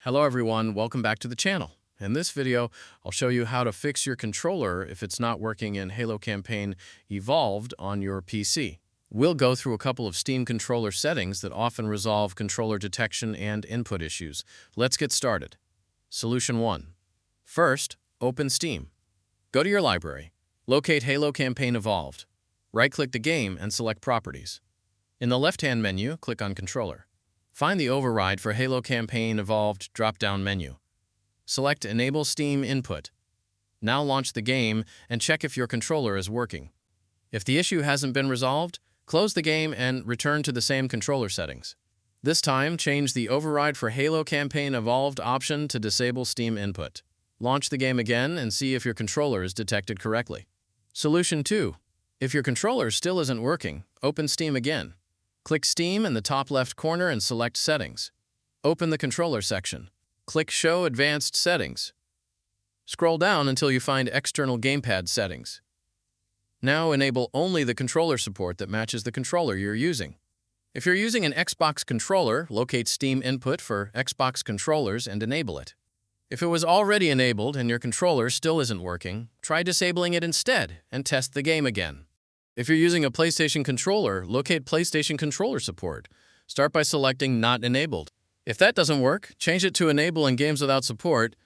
Hello everyone, welcome back to the channel. In this video, I'll show you how to fix your controller if it's not working in Halo Campaign Evolved on your PC. We'll go through a couple of Steam controller settings that often resolve controller detection and input issues. Let's get started. Solution 1. First, open Steam. Go to your library. Locate Halo Campaign Evolved. Right-click the game and select Properties. In the left-hand menu, click on Controller. Find the override for Halo Campaign Evolved drop-down menu. Select Enable Steam Input. Now launch the game and check if your controller is working. If the issue hasn't been resolved, close the game and return to the same controller settings. This time, change the Override for Halo Campaign Evolved option to Disable Steam Input. Launch the game again and see if your controller is detected correctly. Solution 2. If your controller still isn't working, open Steam again. Click Steam in the top left corner and select Settings. Open the Controller section. Click Show Advanced Settings. Scroll down until you find External Gamepad Settings. Now enable only the controller support that matches the controller you're using. If you're using an Xbox controller, locate Steam Input for Xbox controllers and enable it. If it was already enabled and your controller still isn't working, try disabling it instead and test the game again. If you're using a PlayStation controller, locate PlayStation controller support. Start by selecting Not Enabled. If that doesn't work, change it to Enable in games without support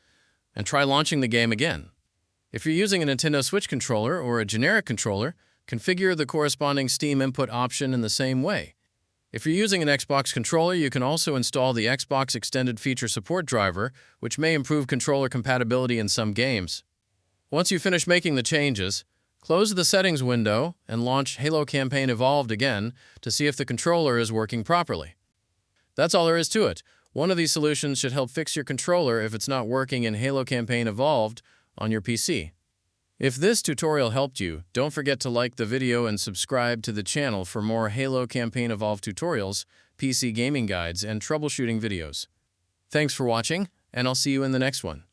and try launching the game again. If you're using a Nintendo Switch controller or a generic controller, configure the corresponding Steam Input option in the same way. If you're using an Xbox controller, you can also install the Xbox Extended Feature Support driver, which may improve controller compatibility in some games. Once you finish making the changes, close the settings window and launch Halo Campaign Evolved again to see if the controller is working properly. That's all there is to it. One of these solutions should help fix your controller if it's not working in Halo Campaign Evolved on your PC. If this tutorial helped you, don't forget to like the video and subscribe to the channel for more Halo Campaign Evolved tutorials, PC gaming guides, and troubleshooting videos. Thanks for watching, and I'll see you in the next one.